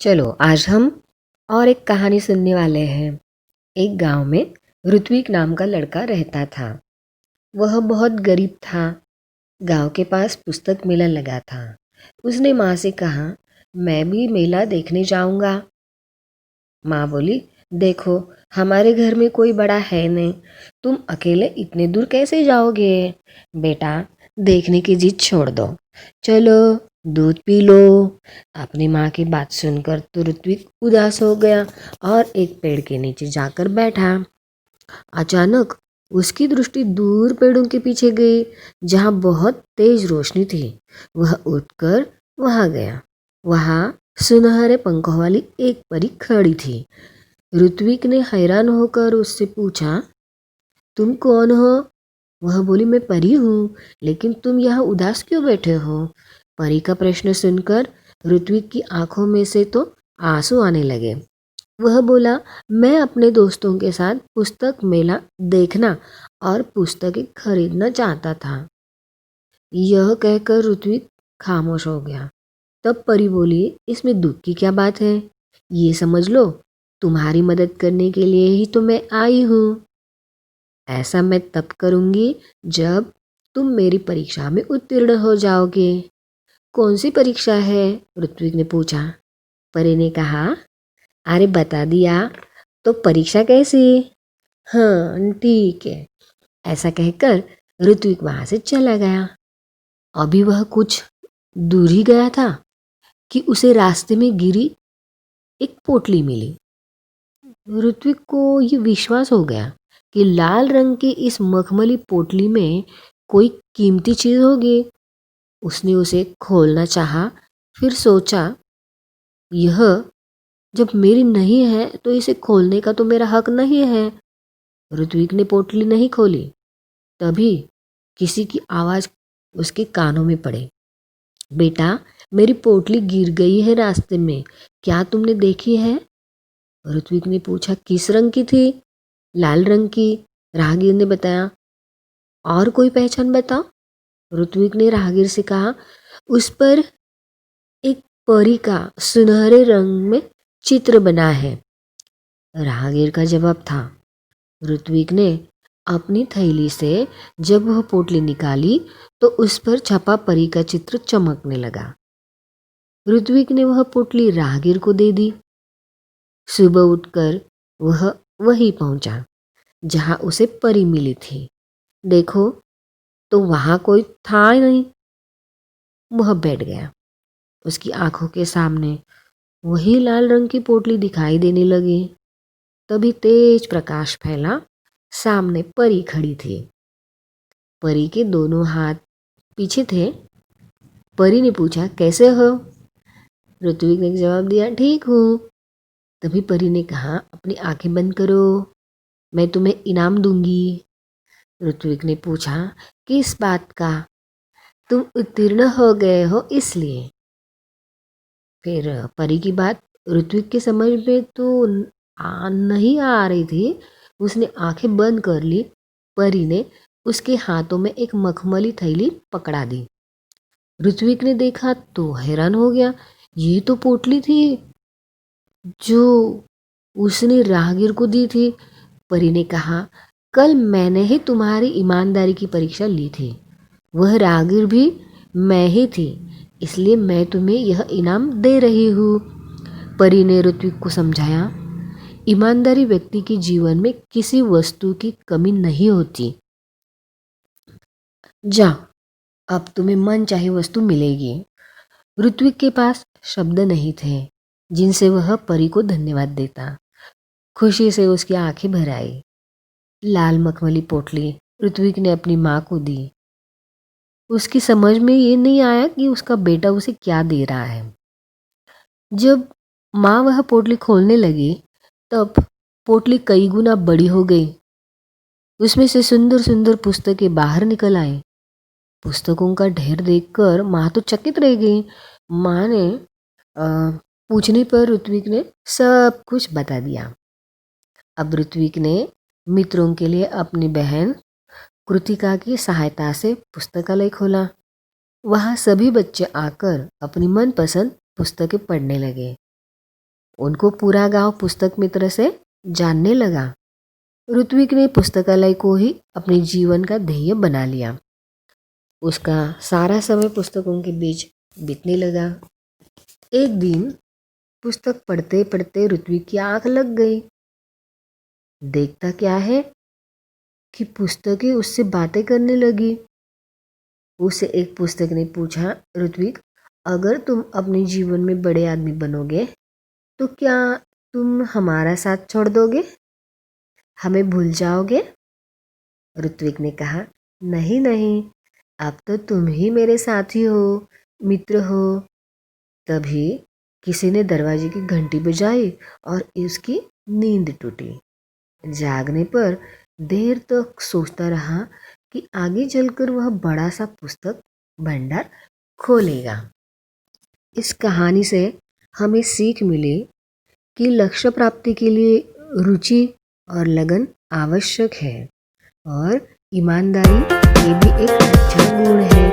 चलो आज हम और एक कहानी सुनने वाले हैं। एक गांव में ऋत्विक नाम का लड़का रहता था। वह बहुत गरीब था। गांव के पास पुस्तक मेला लगा था। उसने माँ से कहा, मैं भी मेला देखने जाऊंगा। माँ बोली, देखो हमारे घर में कोई बड़ा है नहीं, तुम अकेले इतने दूर कैसे जाओगे? बेटा, देखने की जिद छोड़ दो, चलो दूध पी लो। अपनी माँ की बात सुनकर तो ऋत्विक उदास हो गया और एक पेड़ के नीचे जाकर बैठा। अचानक उसकी दृष्टि दूर पेड़ों के पीछे गई, जहाँ बहुत तेज रोशनी थी। वह उठकर वहां गया। वहां सुनहरे पंखों वाली एक परी खड़ी थी। ऋत्विक ने हैरान होकर उससे पूछा, तुम कौन हो? वह बोली, मैं परी हूँ, लेकिन तुम यहाँ उदास क्यों बैठे हो? परी का प्रश्न सुनकर ऋत्विक की आंखों में से तो आंसू आने लगे। वह बोला, मैं अपने दोस्तों के साथ पुस्तक मेला देखना और पुस्तकें खरीदना चाहता था। यह कहकर ऋत्विक खामोश हो गया। तब परी बोली, इसमें दुख की क्या बात है? ये समझ लो, तुम्हारी मदद करने के लिए ही तो मैं आई हूँ। ऐसा मैं तब करूँगी जब तुम मेरी परीक्षा में उत्तीर्ण हो जाओगे। कौन सी परीक्षा है? ऋत्विक ने पूछा। परी ने कहा, अरे बता दिया तो परीक्षा कैसी? हाँ ठीक है। ऐसा कहकर ऋत्विक वहां से चला गया। अभी वह कुछ दूर ही गया था कि उसे रास्ते में गिरी एक पोटली मिली। ऋत्विक को ये विश्वास हो गया कि लाल रंग की इस मखमली पोटली में कोई कीमती चीज होगी। उसने उसे खोलना चाहा, फिर सोचा, यह जब मेरी नहीं है तो इसे खोलने का तो मेरा हक नहीं है। ऋत्विक ने पोटली नहीं खोली। तभी किसी की आवाज उसके कानों में पड़े, बेटा, मेरी पोटली गिर गई है रास्ते में, क्या तुमने देखी है? ऋत्विक ने पूछा, किस रंग की थी? लाल रंग की। राहगीर ने बताया। और कोई पहचान बताओ? ऋत्विक ने राहगीर से कहा, उस पर एक परी का सुनहरे रंग में चित्र बना है। राहगीर का जवाब था। ऋत्विक ने अपनी थैली से जब वह पोटली निकाली तो उस पर छपा परी का चित्र चमकने लगा। ऋत्विक ने वह पोटली राहगीर को दे दी। सुबह उठकर वह वहीं पहुंचा जहां उसे परी मिली थी। देखो तो वहां कोई था ही नहीं। वह बैठ गया। उसकी आंखों के सामने वही लाल रंग की पोटली दिखाई देने लगी। तभी तेज प्रकाश फैला। सामने परी खड़ी थी। परी के दोनों हाथ पीछे थे। परी ने पूछा, कैसे हो? ऋत्विक ने जवाब दिया, ठीक हूँ। तभी परी ने कहा, अपनी आंखें बंद करो, मैं तुम्हें इनाम दूंगी। ऋत्विक ने पूछा, किस बात का? तुम उत्तीर्ण हो गए हो इसलिए। फिर परी की बात ऋत्विक के समझ में तो नहीं आ रही थी। उसने आंखें बंद कर ली। परी ने उसके हाथों में एक मखमली थैली पकड़ा दी। ऋत्विक ने देखा तो हैरान हो गया। ये तो पोटली थी जो उसने राहगीर को दी थी। परी ने कहा, कल मैंने ही तुम्हारी ईमानदारी की परीक्षा ली थी। वह राहगीर भी मैं ही थी, इसलिए मैं तुम्हें यह इनाम दे रही हूँ। परी ने ऋत्विक को समझाया, ईमानदारी व्यक्ति के जीवन में किसी वस्तु की कमी नहीं होती। जा, अब तुम्हें मन चाहे वस्तु मिलेगी। ऋत्विक के पास शब्द नहीं थे जिनसे वह परी को धन्यवाद देता। खुशी से उसकी आंखें भर आई। लाल मखमली पोटली ऋत्विक ने अपनी माँ को दी। उसकी समझ में ये नहीं आया कि उसका बेटा उसे क्या दे रहा है। जब माँ वह पोटली खोलने लगी तब पोटली कई गुना बड़ी हो गई। उसमें से सुंदर सुंदर पुस्तकें बाहर निकल आई। पुस्तकों का ढेर देखकर माँ तो चकित रह गई। माँ ने पूछने पर ऋत्विक ने सब कुछ बता दिया। अब ऋत्विक ने मित्रों के लिए अपनी बहन कृतिका की सहायता से पुस्तकालय खोला। वहाँ सभी बच्चे आकर अपनी मनपसंद पुस्तकें पढ़ने लगे। उनको पूरा गांव पुस्तक मित्र से जानने लगा। ऋत्विक ने पुस्तकालय को ही अपने जीवन का ध्येय बना लिया। उसका सारा समय पुस्तकों के बीच बीतने लगा। एक दिन पुस्तक पढ़ते पढ़ते ऋत्विक की आंख लग गई। देखता क्या है कि पुस्तकें उससे बातें करने लगी। उसे एक पुस्तक ने पूछा, ऋत्विक, अगर तुम अपने जीवन में बड़े आदमी बनोगे तो क्या तुम हमारा साथ छोड़ दोगे? हमें भूल जाओगे? ऋत्विक ने कहा, नहीं नहीं, अब तो तुम ही मेरे साथी हो, मित्र हो। तभी किसी ने दरवाजे की घंटी बजाई और उसकी नींद टूटी। जागने पर देर तक सोचता रहा कि आगे चलकर वह बड़ा सा पुस्तक भंडार खोलेगा। इस कहानी से हमें सीख मिली कि लक्ष्य प्राप्ति के लिए रुचि और लगन आवश्यक है और ईमानदारी ये भी एक अच्छा गुण है।